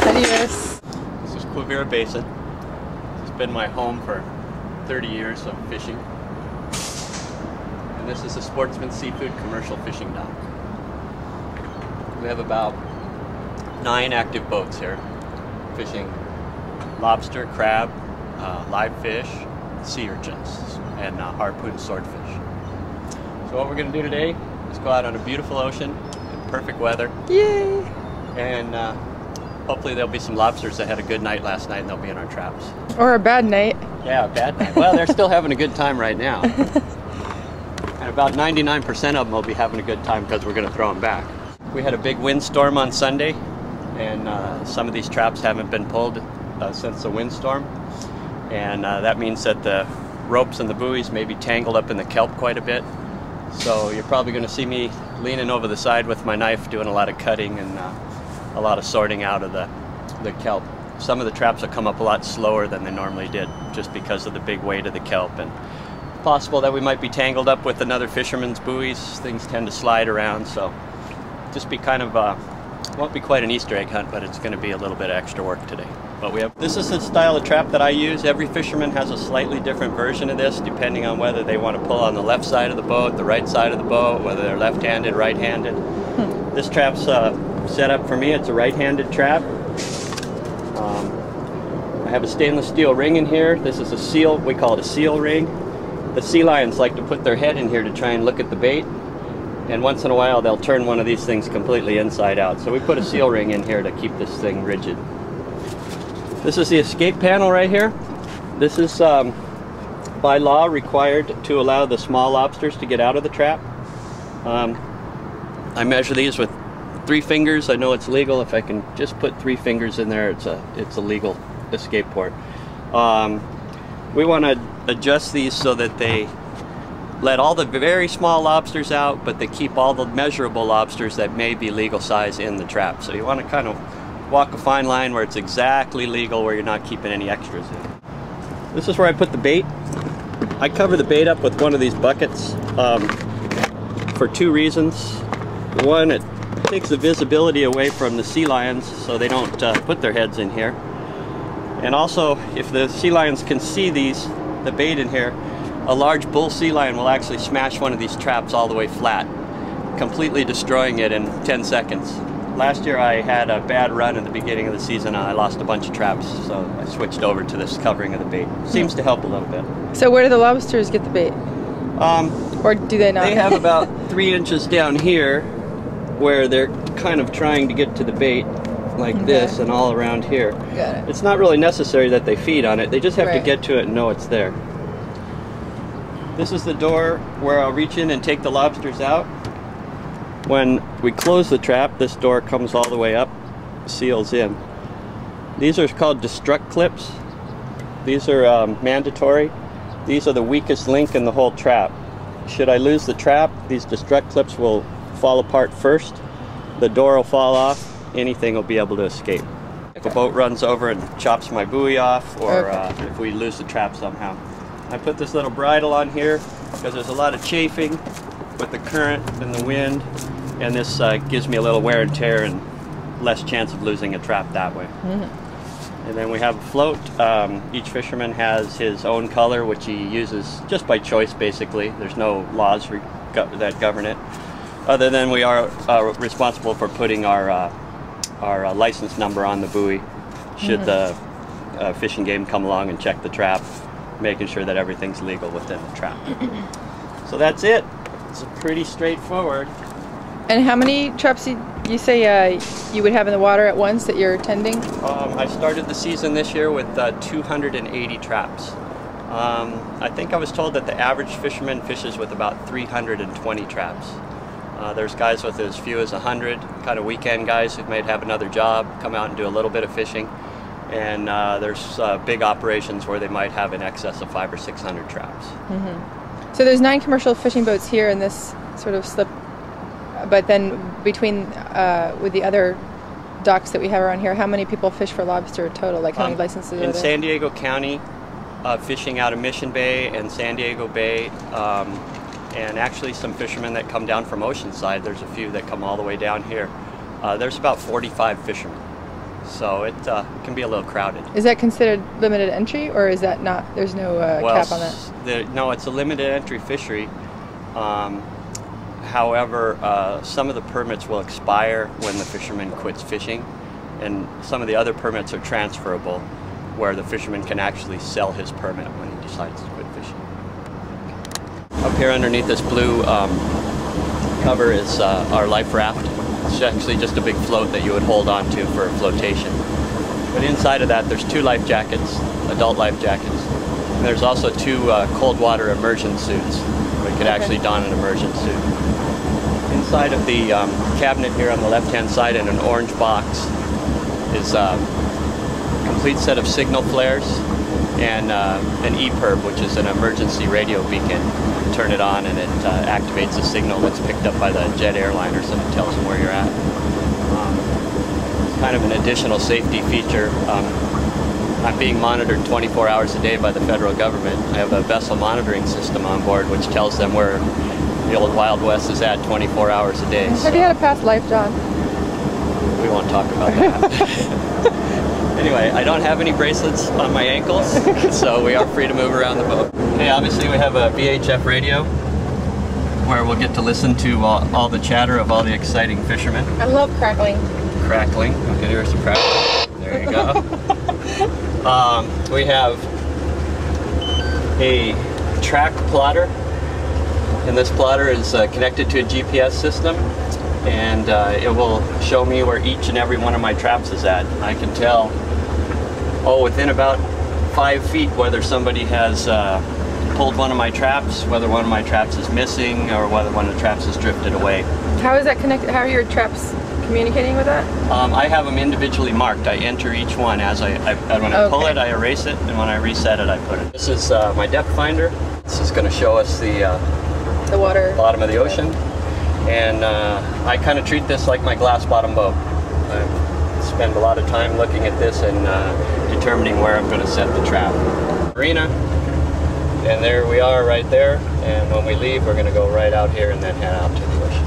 Adios. This is Quivira Basin. It's been my home for 30 years of fishing. And this is a Sportsman Seafood commercial fishing dock. We have about 9 active boats here, fishing lobster, crab, live fish, sea urchins, and harpoon swordfish. So what we're going to do today is go out on a beautiful ocean in perfect weather. Yay! And hopefully there'll be some lobsters that had a good night last night and they'll be in our traps. Or a bad night. Yeah, a bad night. Well, they're still having a good time right now. And about 99% of them will be having a good time because we're going to throw them back. We had a big windstorm on Sunday, and some of these traps haven't been pulled since the windstorm. And that means that the ropes and the buoys may be tangled up in the kelp quite a bit. So you're probably going to see me leaning over the side with my knife doing a lot of cutting and a lot of sorting out of the kelp. Some of the traps will come up a lot slower than they normally did just because of the big weight of the kelp, and it's possible that we might be tangled up with another fisherman's buoys. Things tend to slide around, so just be kind of won't be quite an Easter egg hunt, but it's going to be a little bit of extra work today. But this is the style of trap that I use. Every fisherman has a slightly different version of this depending on whether they want to pull on the left side of the boat, the right side of the boat, whether they're left-handed, right-handed. This trap's set up for me. It's a right-handed trap. I have a stainless steel ring in here. This is a seal, we call it a seal ring. The sea lions like to put their head in here to try and look at the bait, and once in a while they'll turn one of these things completely inside out. So we put a seal ring in here to keep this thing rigid. This is the escape panel right here. This is by law required to allow the small lobsters to get out of the trap. I measure these with 3 fingers. I know it's legal. If I can just put 3 fingers in there, it's a legal escape port. We want to adjust these so that they let all the very small lobsters out, but they keep all the measurable lobsters that may be legal size in the trap. So you want to kind of walk a fine line where it's exactly legal, where you're not keeping any extras in. This is where I put the bait. I cover the bait up with one of these buckets for 2 reasons. One, it takes the visibility away from the sea lions so they don't put their heads in here. And also, if the sea lions can see the bait in here, a large bull sea lion will actually smash one of these traps all the way flat, completely destroying it in 10 seconds. Last year I had a bad run in the beginning of the season. I lost a bunch of traps, so I switched over to this covering of the bait. Seems to help a little bit. So where do the lobsters get the bait? Or do they not? They have about 3 inches down here where they're kind of trying to get to the bait, like this, and all around here. Got it. It's not really necessary that they feed on it. They just have to get to it and know it's there. This is the door where I'll reach in and take the lobsters out. When we close the trap, this door comes all the way up, seals in. These are called destruct clips. These are mandatory. These are the weakest link in the whole trap. Should I lose the trap, these destruct clips will fall apart first. The door will fall off. Anything will be able to escape. If a boat runs over and chops my buoy off, or if we lose the trap somehow. I put this little bridle on here because there's a lot of chafing with the current and the wind, and this gives me a little wear and tear and less chance of losing a trap that way. And then we have a float. Each fisherman has his own color, which he uses just by choice, basically. There's no laws that govern it, other than we are responsible for putting our license number on the buoy should the fishing game come along and check the trap, making sure that everything's legal within the trap. So that's it. It's pretty straightforward. And how many traps you say you would have in the water at once that you're tending? I started the season this year with 280 traps. I think I was told that the average fisherman fishes with about 320 traps. There's guys with as few as 100, kind of weekend guys who might have another job, come out and do a little bit of fishing. And there's big operations where they might have in excess of 500 or 600 traps. So there's 9 commercial fishing boats here in this sort of slip, but then between with the other docks that we have around here, how many people fish for lobster total? Like how many licenses are there? In San Diego County, fishing out of Mission Bay and San Diego Bay, and actually some fishermen that come down from Oceanside. There's a few that come all the way down here. There's about 45 fishermen, so it can be a little crowded. Is that considered limited entry, or is that not? There's no cap on that? No, it's a limited entry fishery. However, some of the permits will expire when the fisherman quits fishing, and some of the other permits are transferable, where the fisherman can actually sell his permit when he decides to quit fishing. Up here underneath this blue cover is our life raft. It's actually just a big float that you would hold on to for flotation. But inside of that there's 2 life jackets, adult life jackets. And there's also 2 cold water immersion suits. We could actually don an immersion suit. Inside of the cabinet here on the left-hand side in an orange box is a complete set of signal flares and an EPIRB, which is an emergency radio beacon. You turn it on and it activates a signal that's picked up by the jet airliners and it tells them where you're at. It's kind of an additional safety feature. I'm being monitored 24 hours a day by the federal government. I have a vessel monitoring system on board which tells them where the old Wild West is at 24 hours a day. Have you had a past life, John? We won't talk about that. Anyway, I don't have any bracelets on my ankles, so we are free to move around the boat. Okay, obviously we have a VHF radio where we'll get to listen to all the chatter of all the exciting fishermen. I love crackling. Crackling. Okay, here's some crackling. There you go. We have a track plotter, and this plotter is connected to a GPS system, and it will show me where each and every one of my traps is at. I can tell, within about 5 feet whether somebody has pulled one of my traps, whether one of my traps is missing, or whether one of the traps has drifted away. How is that connected? How are your traps communicating with that? I have them individually marked. I enter each one as when I pull it, I erase it, and when I reset it, I put it. This is my depth finder. This is going to show us the water, bottom of the ocean, and I kind of treat this like my glass bottom boat. I spend a lot of time looking at this and determining where I'm going to set the trap. Marina, and there we are right there, and when we leave we're going to go right out here and then head out to the ocean.